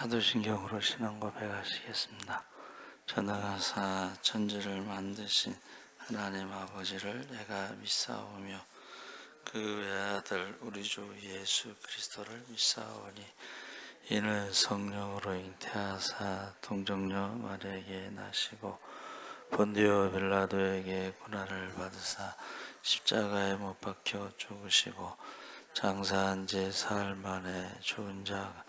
사도신경으로 신앙 고백하시겠습니다. 전능하사 천지를 만드신 하나님 아버지를 내가 믿사오며 그 외아들 우리 주 예수 그리스도를 믿사오니 이는 성령으로 잉태하사 동정녀 마리아에게 나시고 본디오 빌라도에게 고난을 받으사 십자가에 못 박혀 죽으시고 장사한 지 사흘 만에 죽은 자가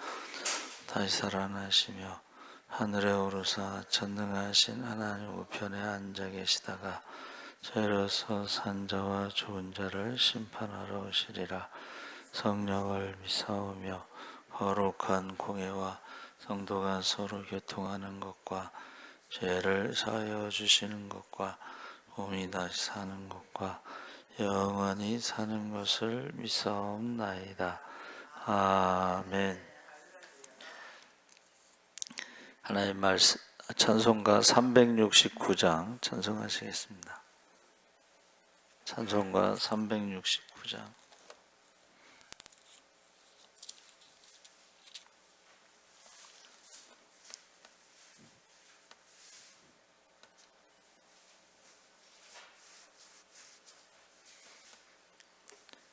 다시 살아나시며 하늘에 오르사 전능하신 하나님 우편에 앉아 계시다가 저희로서 산 자와 죽은 자를 심판하러 오시리라. 성령을 믿사오며 거룩한 공예와 성도가 서로 교통하는 것과 죄를 사하여 주시는 것과 몸이 다시 사는 것과 영원히 사는 것을 믿사옵나이다. 아멘. 하나님 말씀 찬송가 369장 찬송하시겠습니다. 찬송가 369장.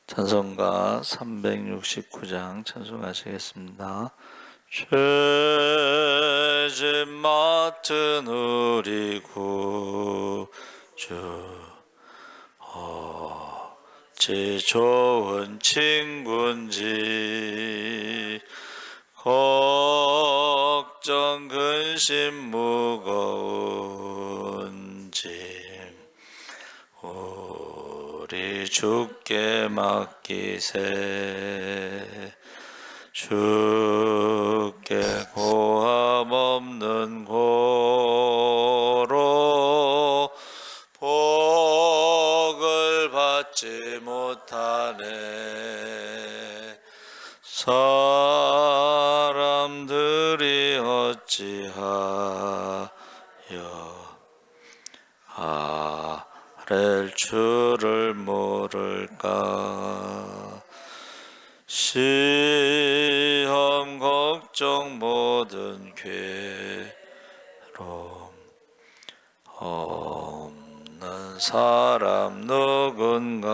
찬송가 369장 찬송하시겠습니다. 죄짐 맡은 우리 구주 어찌 좋은 친구인지 걱정 근심 무거운 짐 우리 주께 맡기세. 주께 고함 없는 고로 복을 받지 못하네. 사람들이 어찌하여 아랠 줄을 모를까. 시험 걱정 모든 괴로움 없는 사람 누군가.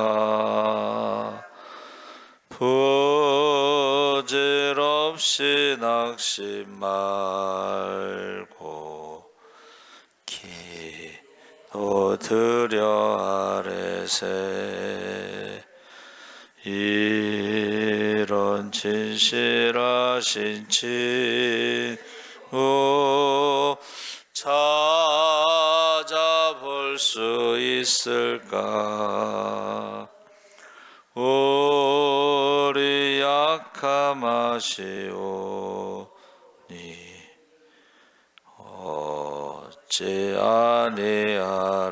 부질없이 낙심 말고 기도 드려 아뢰세. 이런 진실하신 친구 찾아볼 수 있을까. 우리 약함하시오니 어찌 아니하렐까.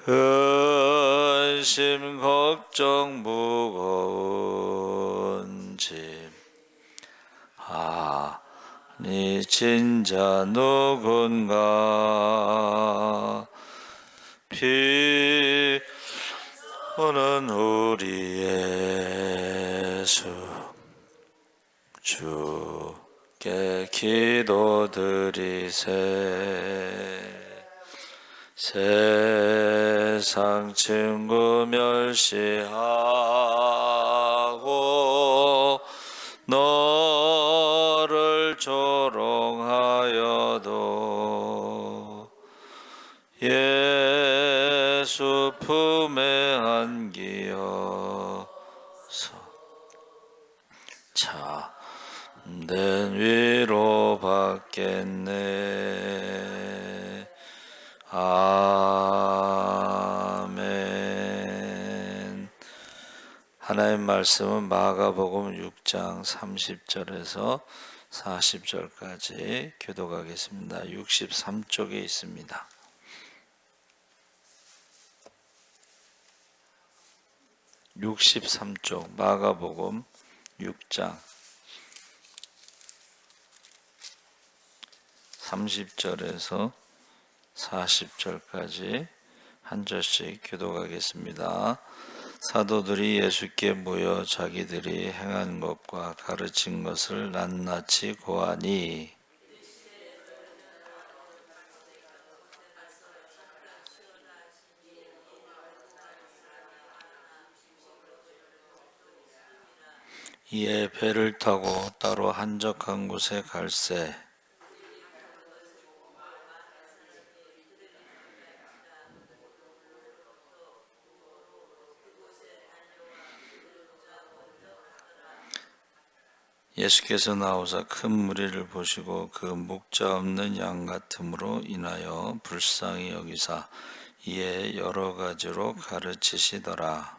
근심 걱정 무거운 짐 아니 진자 누군가. 비 오는 우리 예수 주께 기도드리세. 세상 친구 멸시하고 너를 조롱하여도 예수 품에 안기어서 참된 위로 받겠네. 아멘. 하나님 말씀은 마가복음 6장 30절에서 40절까지 교독하겠습니다. 63쪽에 있습니다. 마가복음 6장 30절에서 40절까지 한 절씩 교독하겠습니다. 사도들이 예수께 모여 자기들이 행한 것과 가르친 것을 낱낱이 고하니 이에 배를 타고 따로 한적한 곳에 갈새 예수께서 나오사 큰 무리를 보시고 그 목자 없는 양 같음으로 인하여 불쌍히 여기사 이에 여러 가지로 가르치시더라.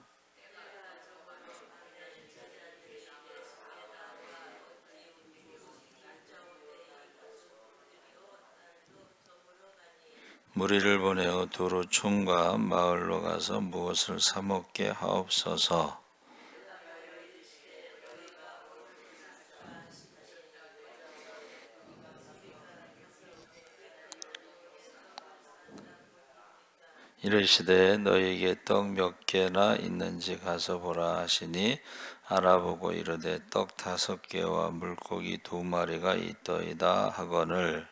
무리를 보내어 도로 총과 마을로 가서 무엇을 사 먹게 하옵소서. 이르시되 너희에게 떡 몇 개나 있는지 가서 보라 하시니 알아보고 이르되 떡 5개와 물고기 2마리가 있더이다 하거늘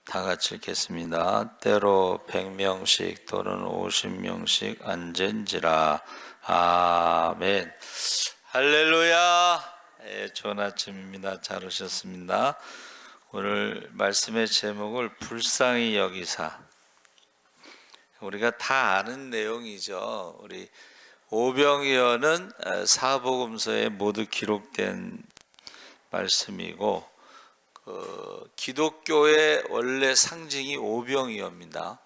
다 같이 읽겠습니다. 때로 100명씩 또는 50명씩 앉은지라. 아멘. 할렐루야. 좋은 아침입니다. 잘 오셨습니다. 오늘 말씀의 제목을 불쌍히 여기사. 우리가 다 아는 내용이죠. 우리 오병이어는 사복음서에 모두 기록된 말씀이고 기독교의 원래 상징이 오병이어입니다.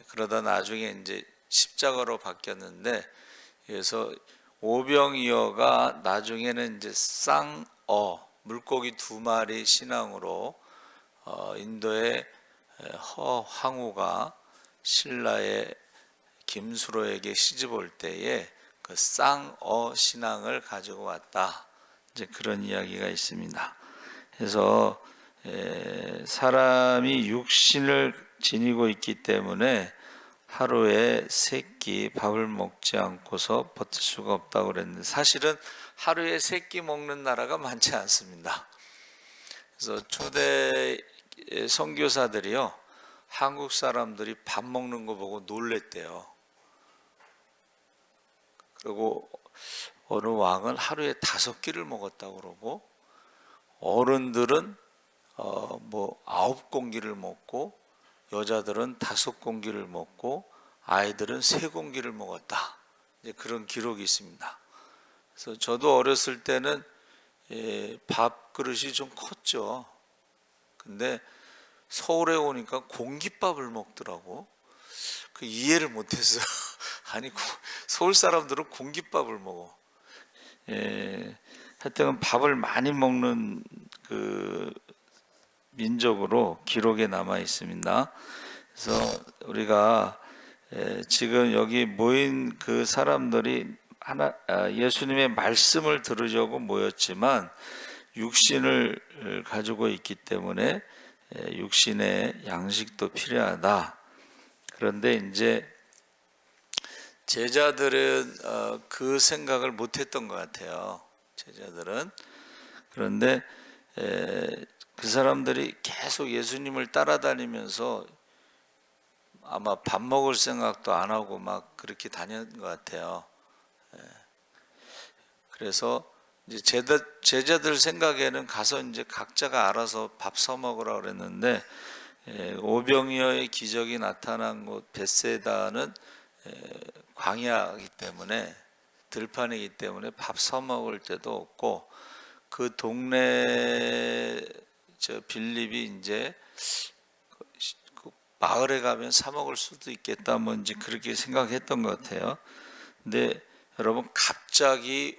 그러다 나중에 이제 십자가로 바뀌었는데 그래서 오병이어가 나중에는 이제 쌍어 물고기 2마리 신앙으로 인도의 허황후가 신라의 김수로에게 시집 올 때에 그 쌍어 신앙을 가지고 왔다. 이제 그런 이야기가 있습니다. 그래서 사람이 육신을 지니고 있기 때문에 하루에 3끼 밥을 먹지 않고서 버틸 수가 없다고 그랬는데 사실은 하루에 3끼 먹는 나라가 많지 않습니다. 그래서 초대 선교사들이요 한국 사람들이 밥 먹는 거 보고 놀랬대요. 그리고 어느 왕은 하루에 5끼를 먹었다고 그러고 어른들은 9공기를 먹고 여자들은 5공기를 먹고 아이들은 3공기를 먹었다. 이제 그런 기록이 있습니다. 그래서 저도 어렸을 때는 밥 그릇이 좀 컸죠. 근데 서울에 오니까 공깃밥을 먹더라고. 그 이해를 못했어요. 아니 서울 사람들은 공깃밥을 먹어. 하여튼 밥을 많이 먹는 그 민족으로 기록에 남아 있습니다. 그래서 우리가 지금 여기 모인 그 사람들이 예수님의 말씀을 들으려고 모였지만 육신을 가지고 있기 때문에 육신의 양식도 필요하다. 그런데 이제 제자들은 그 생각을 못했던 것 같아요. 제자들은. 그런데 그 사람들이 계속 예수님을 따라다니면서 아마 밥 먹을 생각도 안 하고 막 그렇게 다녔던 것 같아요. 그래서 이제 제자들 생각에는 가서 이제 각자가 알아서 밥 사 먹으라 그랬는데 오병이어의 기적이 나타난 곳 베세다는 광야이기 때문에 들판이기 때문에 밥 사 먹을 데도 없고 그 동네 빌립이 이제 그 마을에 가면 사 먹을 수도 있겠다 뭔지 그렇게 생각했던 것 같아요. 근데 여러분 갑자기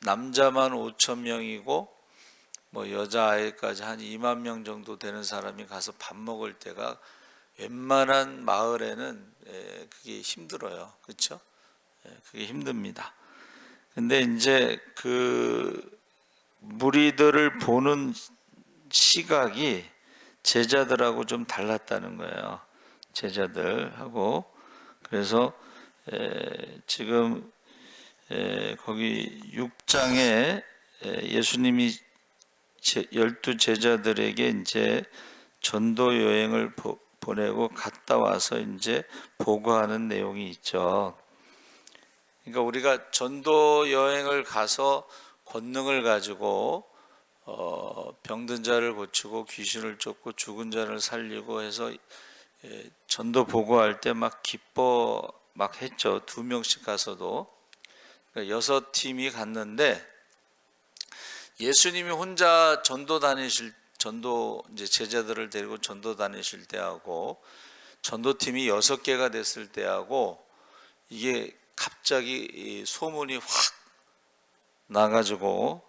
남자만 5천 명이고 뭐 여자아이까지 한 2만 명 정도 되는 사람이 가서 밥 먹을 때가 웬만한 마을에는 그게 힘들어요. 그렇죠? 그게 힘듭니다. 근데 이제 그 무리들을 보는 시각이 제자들하고 좀 달랐다는 거예요. 제자들하고. 그래서 지금 거기 6장에 예수님이 12 제자들에게 이제 전도 여행을 보내고 갔다 와서 이제 보고하는 내용이 있죠. 그러니까 우리가 전도 여행을 가서 권능을 가지고 병든 자를 고치고 귀신을 쫓고 죽은 자를 살리고 해서 전도 보고할 때 막 기뻐 막 했죠. 2명씩 가서도. 그러니까 6팀이 갔는데 예수님이 혼자 전도 이제 제자들을 데리고 전도 다니실 때하고 전도팀이 6개가 됐을 때하고 이게 갑자기 소문이 확 나가지고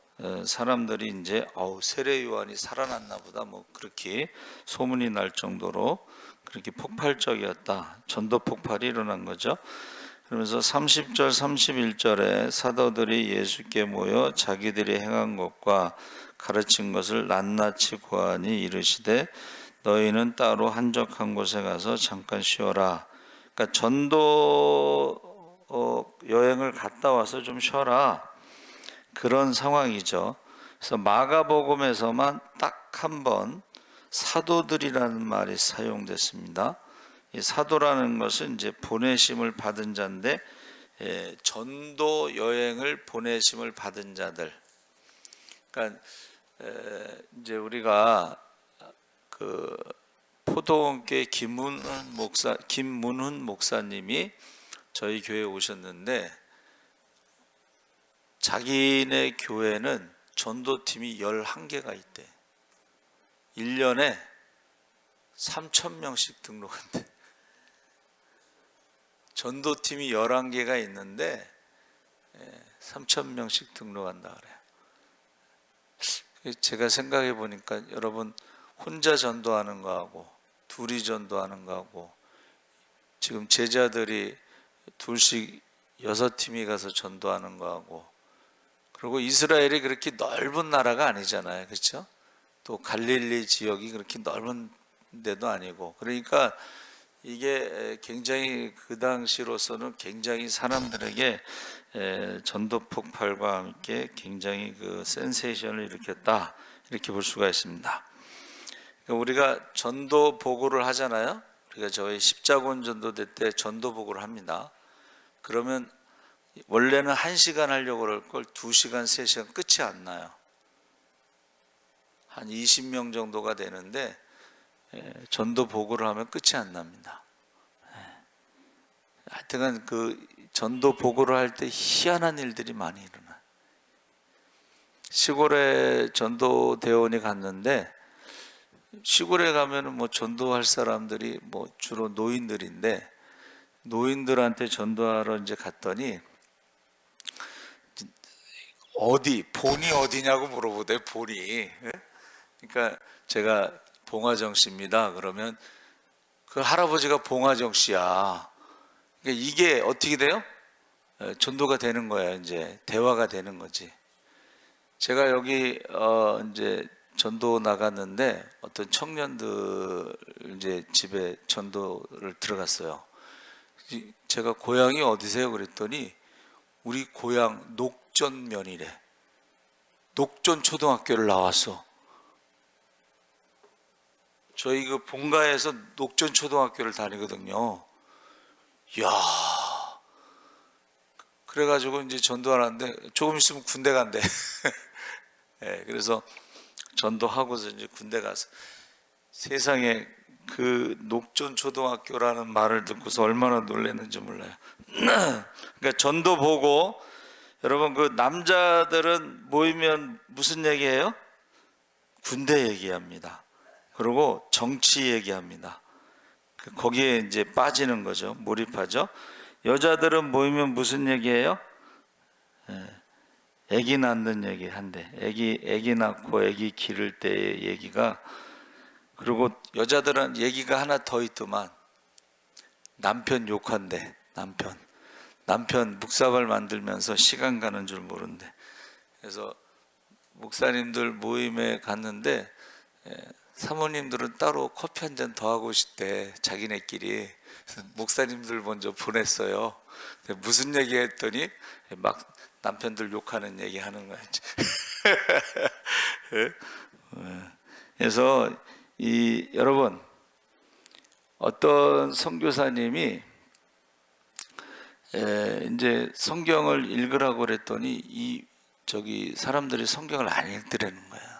사람들이 이제 세례 요한이 살아났나 보다 뭐 그렇게 소문이 날 정도로 그렇게 폭발적이었다. 전도 폭발이 일어난 거죠. 그러면서 30절 31절에 사도들이 예수께 모여 자기들이 행한 것과 가르친 것을 낱낱이 고하니 이르시되 너희는 따로 한적한 곳에 가서 잠깐 쉬어라. 그러니까 전도 여행을 갔다 와서 좀 쉬어라. 그런 상황이죠. 그래서 마가복음에서만 딱 한 번 사도들이라는 말이 사용됐습니다. 이 사도라는 것은 이제 보내심을 받은 자인데 전도 여행을 보내심을 받은 자들. 그러니까 이제 우리가 그 포도원교회 김문훈 목사님이 저희 교회에 오셨는데 자기네 교회는 전도팀이 11개가 있대. 1년에 3,000명씩 등록한대. 전도팀이 11개가 있는데 3,000명씩 등록한다 그래요. 제가 생각해 보니까 여러분 혼자 전도하는 거하고 둘이 전도하는 거하고 지금 제자들이 둘씩 6팀이 가서 전도하는 거하고 그리고 이스라엘이 그렇게 넓은 나라가 아니잖아요. 그렇죠? 또 갈릴리 지역이 그렇게 넓은 데도 아니고 그러니까 이게 굉장히 그 당시로서는 굉장히 사람들에게 전도 폭발과 함께 굉장히 그 센세이션을 일으켰다 이렇게 볼 수가 있습니다. 그러니까 우리가 전도 보고를 하잖아요. 우리가 저희 십자군 전도대 때 전도 보고를 합니다. 그러면 원래는 1시간 하려고 그럴 걸 2시간, 3시간 끝이 안 나요. 한 20명 정도가 되는데 전도 보고를 하면 끝이 안 납니다. 하여튼 그 전도 보고를 할 때 희한한 일들이 많이 일어나요. 시골에 전도 대원이 갔는데 시골에 가면은 뭐 전도할 사람들이 뭐 주로 노인들인데 노인들한테 전도하러 이제 갔더니 본이 어디냐고 물어보대. 본이. 그러니까 제가 봉화정 씨입니다. 그러면 그 할아버지가 봉화정 씨야. 그러니까 이게 어떻게 돼요? 전도가 되는 거야. 이제 대화가 되는 거지. 제가 여기 이제 전도 나갔는데 어떤 청년들 이제 집에 전도를 들어갔어요. 제가 고향이 어디세요? 그랬더니 우리 고향 녹전면이래. 녹전 초등학교를 나왔어. 저희 그 본가에서 녹전 초등학교를 다니거든요. 이야. 그래가지고 이제 전도하는데 조금 있으면 군대 간대. 네, 그래서 전도하고서 이제 군대 가서 세상에 그 녹전 초등학교라는 말을 듣고서 얼마나 놀랐는지 몰라요. 그러니까 전도 보고 여러분 그 남자들은 모이면 무슨 얘기해요? 군대 얘기합니다. 그리고 정치 얘기합니다. 거기에 이제 빠지는 거죠. 몰입하죠. 여자들은 모이면 무슨 얘기해요? 아기 낳는 얘기 한대. 아기 낳고 아기 기를 때의 얘기가. 그리고 여자들은 얘기가 하나 더 있더만 남편 욕한대. 남편 묵사발 만들면서 시간 가는 줄 모른대. 그래서 목사님들 모임에 갔는데 사모님들은 따로 커피 한 잔 더 하고 싶대, 자기네끼리. 그래서 목사님들 먼저 보냈어요. 무슨 얘기 했더니 막 남편들 욕하는 얘기 하는 거야. 그래서 여러분, 어떤 선교사님이 이제 성경을 읽으라고 그랬더니 사람들이 성경을 안 읽더라는 거야.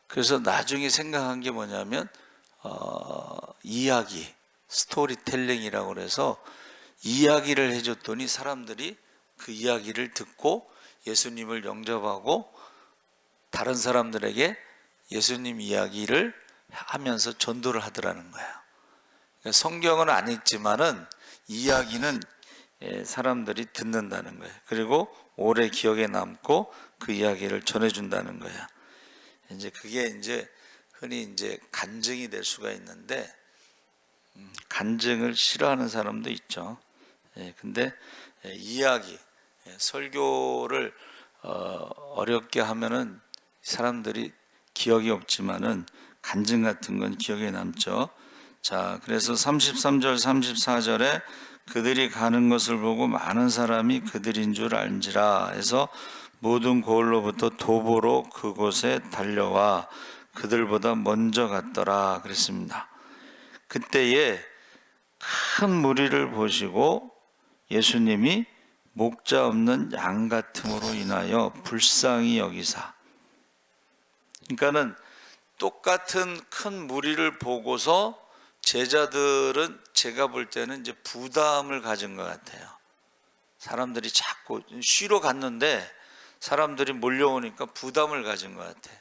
그래서 나중에 생각한 게 뭐냐면 이야기, 스토리텔링이라고 그래서 이야기를 해줬더니 사람들이 그 이야기를 듣고 예수님을 영접하고 다른 사람들에게 예수님 이야기를 하면서 전도를 하더라는 거야. 그러니까 성경은 안 읽지만은 이야기는 사람들이 듣는다는 거예요. 그리고 오래 기억에 남고 그 이야기를 전해준다는 거야. 이제 그게 이제 흔히 이제 간증이 될 수가 있는데, 간증을 싫어하는 사람도 있죠. 근데 이야기, 설교를 어렵게 하면은 사람들이 기억이 없지만은 간증 같은 건 기억에 남죠. 자, 그래서 33절 34절에 그들이 가는 것을 보고 많은 사람이 그들인 줄 알지라 해서 모든 고을로부터 도보로 그곳에 달려와 그들보다 먼저 갔더라 그랬습니다. 그때에 큰 무리를 보시고 예수님이 목자 없는 양 같음으로 인하여 불쌍히 여기사, 그러니까는 똑같은 큰 무리를 보고서 제자들은 제가 볼 때는 이제 부담을 가진 것 같아요. 사람들이 자꾸 쉬러 갔는데 사람들이 몰려오니까 부담을 가진 것 같아.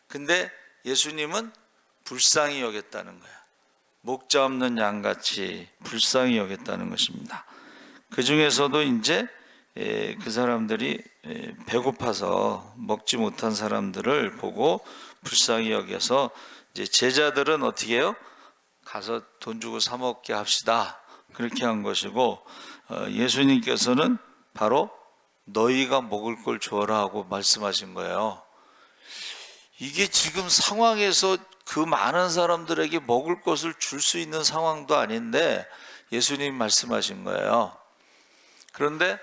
근데 예수님은 불쌍히 여겼다는 거야. 목자 없는 양같이 불쌍히 여겼다는 것입니다. 그 중에서도 이제 그 사람들이 배고파서 먹지 못한 사람들을 보고 불쌍히 여겨서 이제 제자들은 어떻게 해요? 가서 돈 주고 사 먹게 합시다, 그렇게 한 것이고, 예수님께서는 바로 너희가 먹을 걸 주어라 하고 말씀하신 거예요. 이게 지금 상황에서 그 많은 사람들에게 먹을 것을 줄 수 있는 상황도 아닌데 예수님이 말씀하신 거예요. 그런데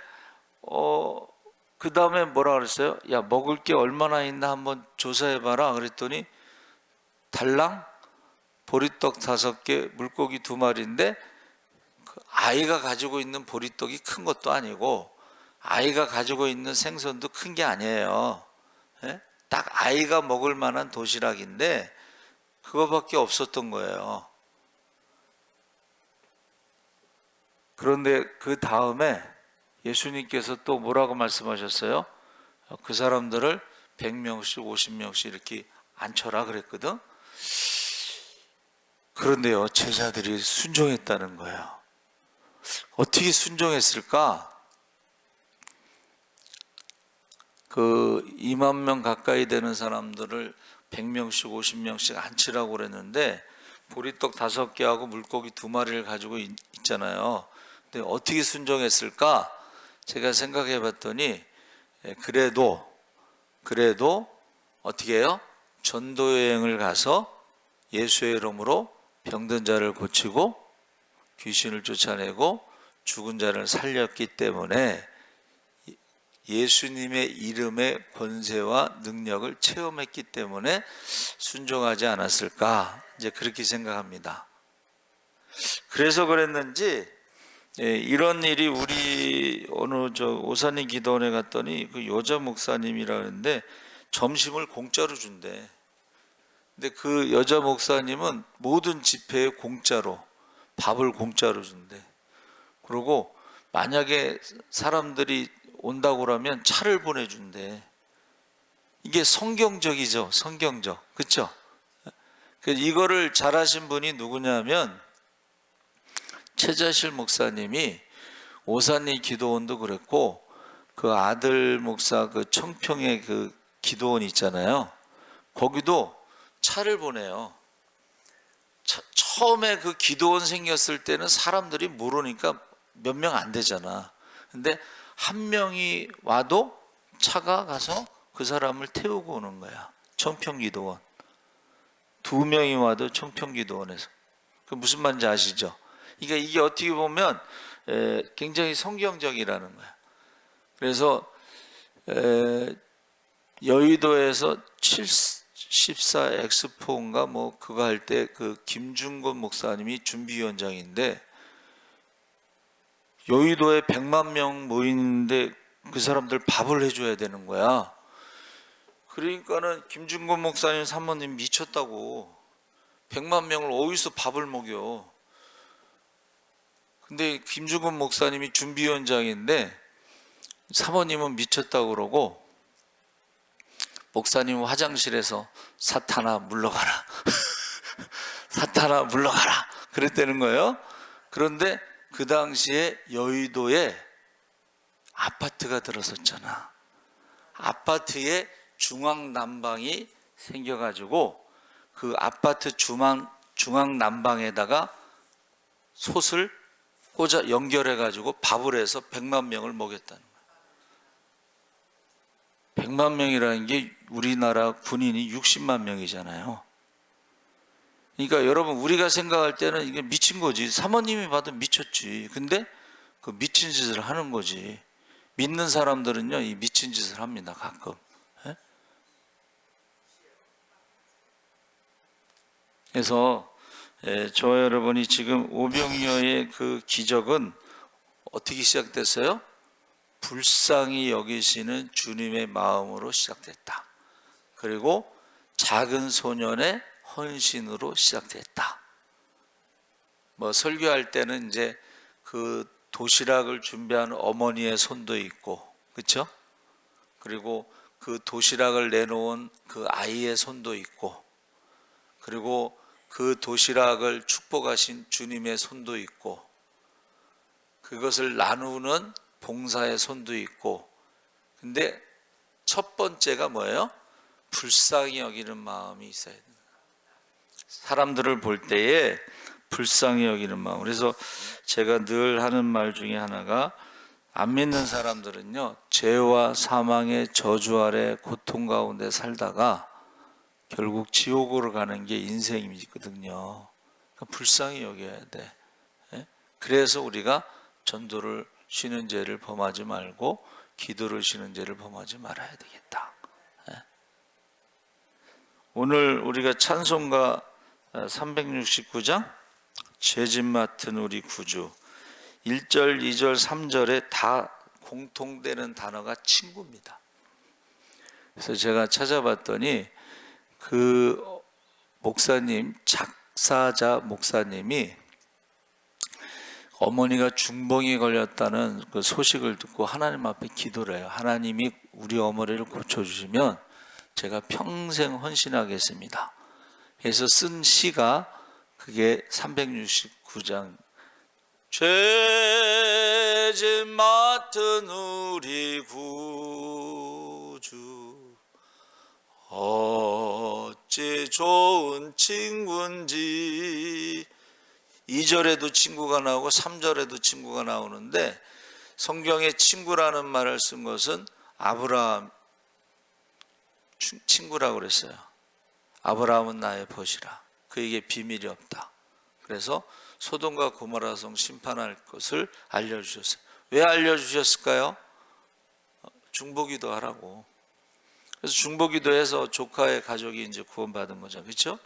그 다음에 뭐라 그랬어요? 야, 먹을 게 얼마나 있나 한번 조사해봐라 그랬더니 달랑 보리떡 5개, 물고기 2마리인데 그 아이가 가지고 있는 보리떡이 큰 것도 아니고 아이가 가지고 있는 생선도 큰 게 아니에요. 딱 아이가 먹을 만한 도시락인데 그거밖에 없었던 거예요. 그런데 그 다음에 예수님께서 또 뭐라고 말씀하셨어요? 그 사람들을 100명씩 50명씩 이렇게 앉혀라 그랬거든. 그런데요, 제자들이 순종했다는 거예요. 어떻게 순종했을까? 그 2만 명 가까이 되는 사람들을 100명씩 50명씩 앉히라고 그랬는데 보리떡 5개하고 물고기 2마리를 가지고 있잖아요. 근데 어떻게 순종했을까? 제가 생각해 봤더니 그래도 어떻게 해요? 전도 여행을 가서 예수의 이름으로 병든 자를 고치고 귀신을 쫓아내고 죽은 자를 살렸기 때문에 예수님의 이름의 권세와 능력을 체험했기 때문에 순종하지 않았을까, 이제 그렇게 생각합니다. 그래서 그랬는지 이런 일이 우리 어느 오산리 기도원에 갔더니 그 여자 목사님이라는데 점심을 공짜로 준대. 근데 그 여자 목사님은 모든 집회에 공짜로 밥을 공짜로 준대. 그리고 만약에 사람들이 온다고 그러면 차를 보내준대. 이게 성경적이죠, 성경적, 그렇죠? 이거를 잘하신 분이 누구냐면 최자실 목사님이 오산리 기도원도 그랬고 그 아들 목사 그 청평의 그 기도원 있잖아요. 거기도 차를 보내요. 처음에 그 기도원 생겼을 때는 사람들이 모르니까 몇 명 안 되잖아. 근데 한 명이 와도 차가 가서 그 사람을 태우고 오는 거야. 청평기도원. 2명이 와도 청평기도원에서. 그 무슨 말인지 아시죠? 그러니까 이게 어떻게 보면 굉장히 성경적이라는 거야. 그래서 여의도에서 74 엑스포인가 뭐 그거 할 때 그 김준권 목사님이 준비위원장인데 여의도에 100만 명 모이는데 그 사람들 밥을 해줘야 되는 거야. 그러니까는 김준권 목사님 사모님 미쳤다고. 100만 명을 어디서 밥을 먹여. 근데 김준권 목사님이 준비위원장인데 사모님은 미쳤다고 그러고 목사님은 화장실에서 사탄아 물러가라. 사탄아 물러가라. 그랬다는 거예요. 그런데 그 당시에 여의도에 아파트가 들어섰잖아. 아파트에 중앙난방이 생겨가지고 그 아파트 중앙난방에다가 솥을 꽂아 연결해가지고 밥을 해서 100만 명을 먹였다는 거예요. 100만 명이라는 게 우리나라 군인이 60만 명이잖아요. 그러니까 여러분 우리가 생각할 때는 이게 미친 거지. 사모님이 봐도 미쳤지. 근데 그 미친 짓을 하는 거지. 믿는 사람들은요 이 미친 짓을 합니다 가끔. 예? 그래서 저와 여러분이 지금 오병이어의 그 기적은 어떻게 시작됐어요? 불쌍히 여기시는 주님의 마음으로 시작됐다. 그리고 작은 소년의 헌신으로 시작됐다. 뭐 설교할 때는 이제 그 도시락을 준비한 어머니의 손도 있고, 그렇죠? 그리고 그 도시락을 내놓은 그 아이의 손도 있고, 그리고 그 도시락을 축복하신 주님의 손도 있고, 그것을 나누는 봉사의 손도 있고. 근데 첫 번째가 뭐예요? 불쌍히 여기는 마음이 있어야 된다. 사람들을 볼 때에 불쌍히 여기는 마음. 그래서 제가 늘 하는 말 중에 하나가 안 믿는 사람들은요 죄와 사망의 저주 아래 고통 가운데 살다가 결국 지옥으로 가는 게 인생이거든요. 그러니까 불쌍히 여겨야 돼. 그래서 우리가 전도를 쉬는 죄를 범하지 말고 기도를 쉬는 죄를 범하지 말아야 되겠다. 오늘 우리가 찬송가 369장 죄짐 맡은 우리 구주 1절, 2절, 3절에 다 공통되는 단어가 친구입니다. 그래서 제가 찾아봤더니 그 목사님, 작사자 목사님이 어머니가 중풍이 걸렸다는 그 소식을 듣고 하나님 앞에 기도를 해요. 하나님이 우리 어머니를 고쳐주시면 제가 평생 헌신하겠습니다. 그래서 쓴 시가 그게 369장 죄짐 맡은 우리 구주 어찌 좋은 친구인지. 2절에도 친구가 나오고 3절에도 친구가 나오는데 성경에 친구라는 말을 쓴 것은 아브라함 친구라고 그랬어요. 아브라함은 나의 벗이라. 그에게 비밀이 없다. 그래서 소돔과 고모라 성 심판할 것을 알려주셨어요. 왜 알려주셨을까요? 중보기도 하라고. 그래서 중보기도해서 조카의 가족이 이제 구원받은 거죠. 그렇죠?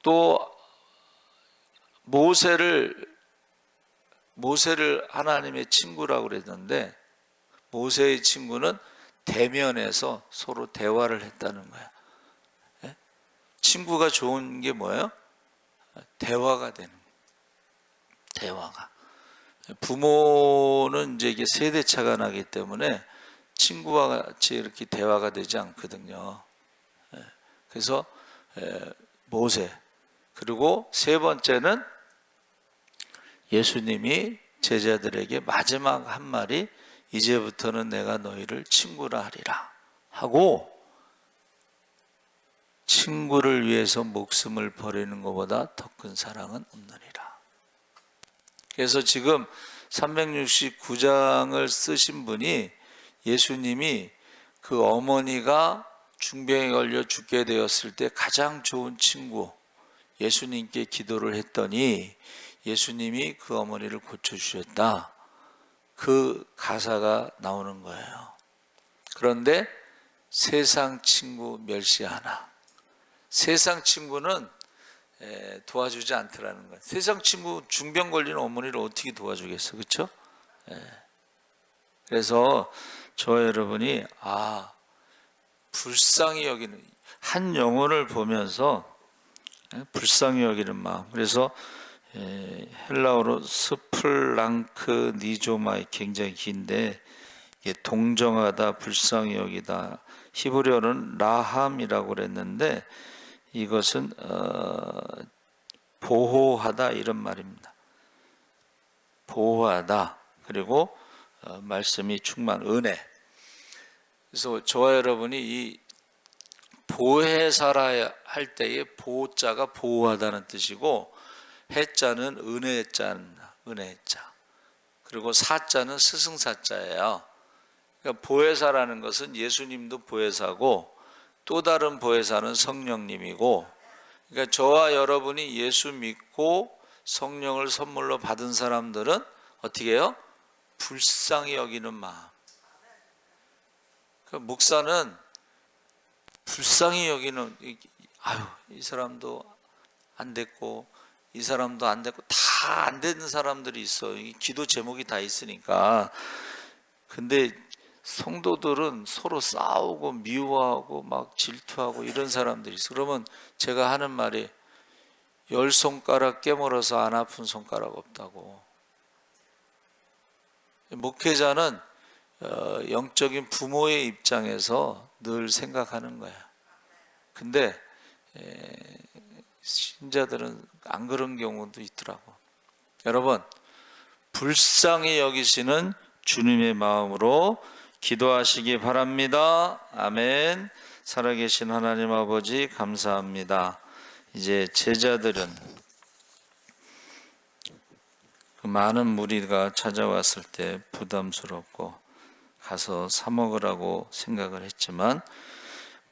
또 모세를 하나님의 친구라고 그랬는데 모세의 친구는 대면에서 서로 대화를 했다는 거야. 친구가 좋은 게 뭐예요? 대화가 되는 거예요. 대화가. 부모는 이제 이게 세대차가 나기 때문에 친구와 같이 이렇게 대화가 되지 않거든요. 그래서 모세. 그리고 세 번째는 예수님이 제자들에게 마지막 한 말이 이제부터는 내가 너희를 친구라 하리라 하고 친구를 위해서 목숨을 버리는 것보다 더 큰 사랑은 없느니라. 그래서 지금 369장을 쓰신 분이 예수님이 그 어머니가 중병에 걸려 죽게 되었을 때 가장 좋은 친구 예수님께 기도를 했더니 예수님이 그 어머니를 고쳐주셨다. 그 가사가 나오는 거예요. 그런데 세상 친구 멸시하나. 세상 친구는 도와주지 않더라는 거예요. 세상 친구 중병 걸린 어머니를 어떻게 도와주겠어, 그렇죠? 그래서 저와 여러분이 불쌍히 여기는 한 영혼을 보면서 불쌍히 여기는 마음. 그래서 헬라어로 스플랑크 니조마이 굉장히 긴데 이게 동정하다, 불쌍히 여기다. 히브리어는 라함이라고 그랬는데 이것은 보호하다 이런 말입니다. 보호하다. 그리고 말씀이 충만 은혜. 그래서 저와 여러분이 이 보혜사라 할 때의 보자가 보호하다는 뜻이고 해자는 은혜자입니다. 은혜자. 그리고 사자는 스승사자예요. 그러니까 보혜사라는 것은 예수님도 보혜사고 또 다른 보혜사는 성령님이고, 그러니까 저와 여러분이 예수 믿고 성령을 선물로 받은 사람들은 어떻게 해요? 불쌍히 여기는 마음. 그러니까 목사는 불쌍히 여기는, 이 사람도 안 됐고 이 사람도 안 됐고 다 안 되는 사람들이 있어. 기도 제목이 다 있으니까. 근데 성도들은 서로 싸우고 미워하고 막 질투하고 이런 사람들이 있어. 그러면 제가 하는 말이 10손가락 깨물어서 안 아픈 손가락 없다고. 목회자는 영적인 부모의 입장에서 늘 생각하는 거야. 근데 신자들은 안 그런 경우도 있더라고. 여러분, 불쌍히 여기시는 주님의 마음으로 기도하시기 바랍니다. 아멘. 살아계신 하나님 아버지 감사합니다. 이제 제자들은 그 많은 무리가 찾아왔을 때 부담스럽고 가서 사 먹으라고 생각을 했지만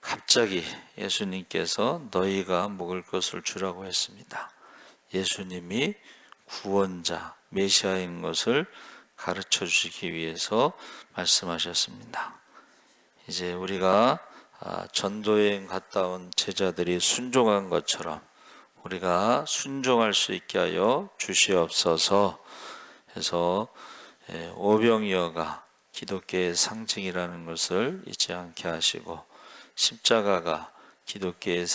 갑자기 예수님께서 너희가 먹을 것을 주라고 했습니다. 예수님이 구원자, 메시아인 것을 가르쳐 주시기 위해서 말씀하셨습니다. 이제 우리가 전도여행 갔다 온 제자들이 순종한 것처럼 우리가 순종할 수 있게 하여 주시옵소서. 해서 오병이어가 기독교의 상징이라는 것을 잊지 않게 하시고 십자가가 기독교의